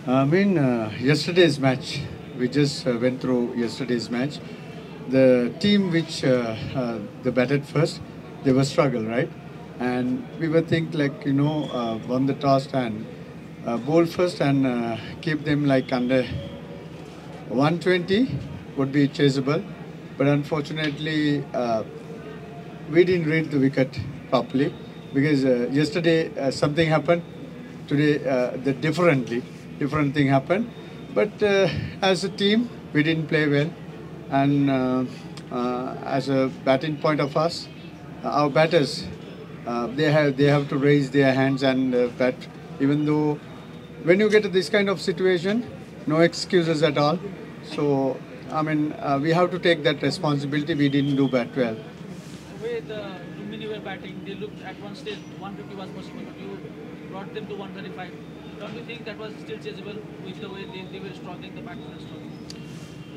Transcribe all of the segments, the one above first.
Yesterday's match, we just went through yesterday's match. The team which they batted first, they were struggle, right? And we were think like, won the toss and bowl first and keep them like under 120 would be chaseable. But unfortunately, we didn't read the wicket properly because yesterday something happened. Today, the different thing happened. But as a team, we didn't play well, and as a batting point of us, our batters, they have to raise their hands and bat. Even though when you get to this kind of situation, no excuses at all. So we have to take that responsibility. We didn't do that well. The way the Lumini were batting, they looked at one stage 150 was possible, but you brought them to 135. Don't you think that was still chaseable with the way they were struggling, the batsmen were struggling?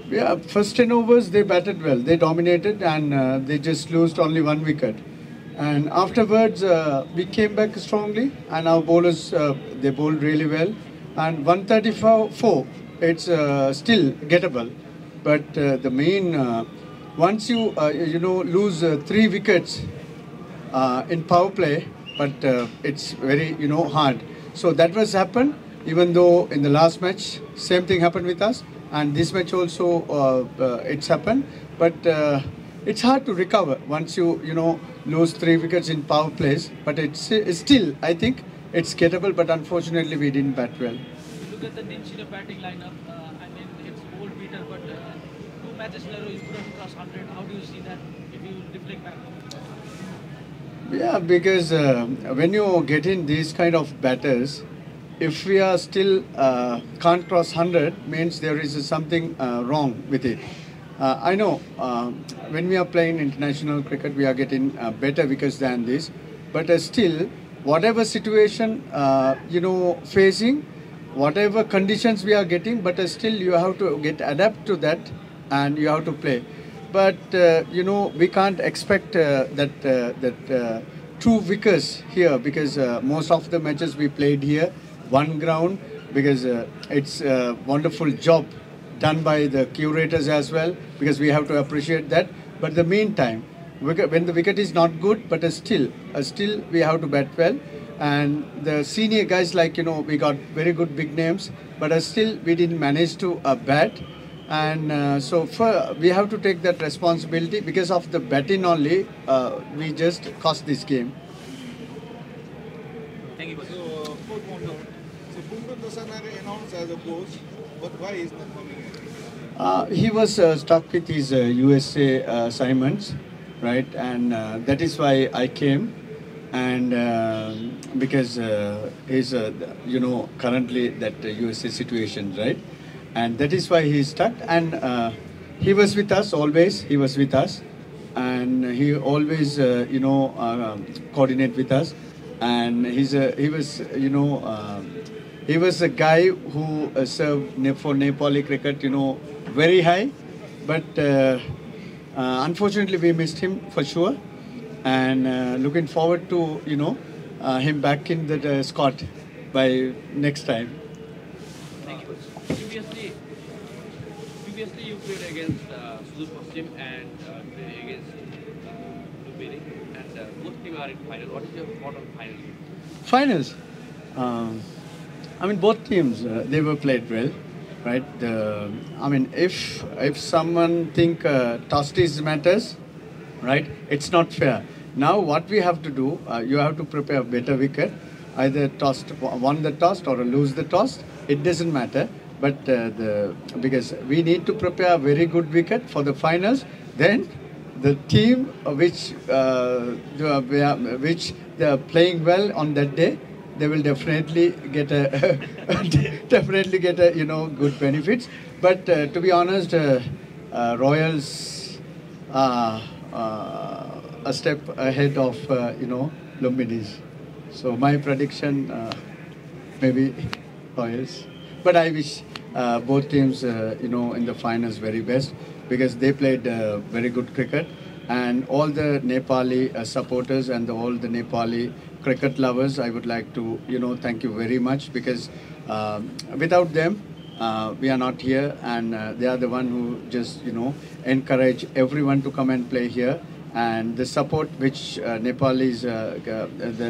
Yeah, first 10 overs they batted well. They dominated and they just lost only one wicket. And afterwards we came back strongly and our bowlers, they bowled really well. And 134, it's still gettable. But the main, once you lose 3 wickets in power play, but it's very hard. So that was happened. Even though in the last match same thing happened with us, and this match also it's happened. But it's hard to recover once you lose 3 wickets in power plays. But it's still, I think it's gettable. But unfortunately we didn't bat well. You look at the Ninchina batting lineup. It's old beater, but 2 matches in a row you couldn't cross 100. How do you see that if you reflect back? Yeah, because when you get in these kind of batters, if we are still can't cross 100, means there is something wrong with it. I know when we are playing international cricket, we are getting better wickets than this, but still, whatever situation facing, whatever conditions we are getting, but still you have to adapt to that, and you have to play. But we can't expect that 2 wickets here because most of the matches we played here, one ground, because it's a wonderful job done by the curators as well, because we have to appreciate that. But the meantime, when the wicket is not good, but still we have to bat well. And the senior guys, like we got very good big names, but still we didn't manage to bat. And so we have to take that responsibility. Because of the batting only, we just cost this game. Thank you. So, Bumran Dasanaga announced as a coach, but why is not coming in? He was stuck with his USA assignments, right? And that is why I came. And because he's, currently that USA situation, right? And that is why he's stuck. And he was with us always. He was with us, and he always, coordinate with us. And he was a guy who served for Nepali cricket, very high. But unfortunately, we missed him for sure. And looking forward to him back in the squad by next time. Thank you. Previously you played against Sudur Paschim and today against Lumbini, and both teams are in final. What is your thought on final game? Finals. Both teams they were played well, right? If someone think toss matters, right? It's not fair. Now what we have to do, you have to prepare a better wicket, either won the toss or lose the toss. It doesn't matter, but because we need to prepare a very good wicket for the finals. Then the team which they are playing well on that day, they will definitely get a good benefits. But to be honest, Royals a step ahead of Lumbinis. So my prediction maybe Royals. But I wish both teams in the finals very best, because they played very good cricket, and all the Nepali supporters and all the Nepali cricket lovers, I would like to thank you very much, because Without them, we are not here, and they are the one who just encourage everyone to come and play here. And the support which the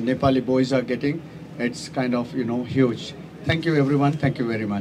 Nepali boys are getting, it's kind of huge. Thank you everyone. Thank you very much.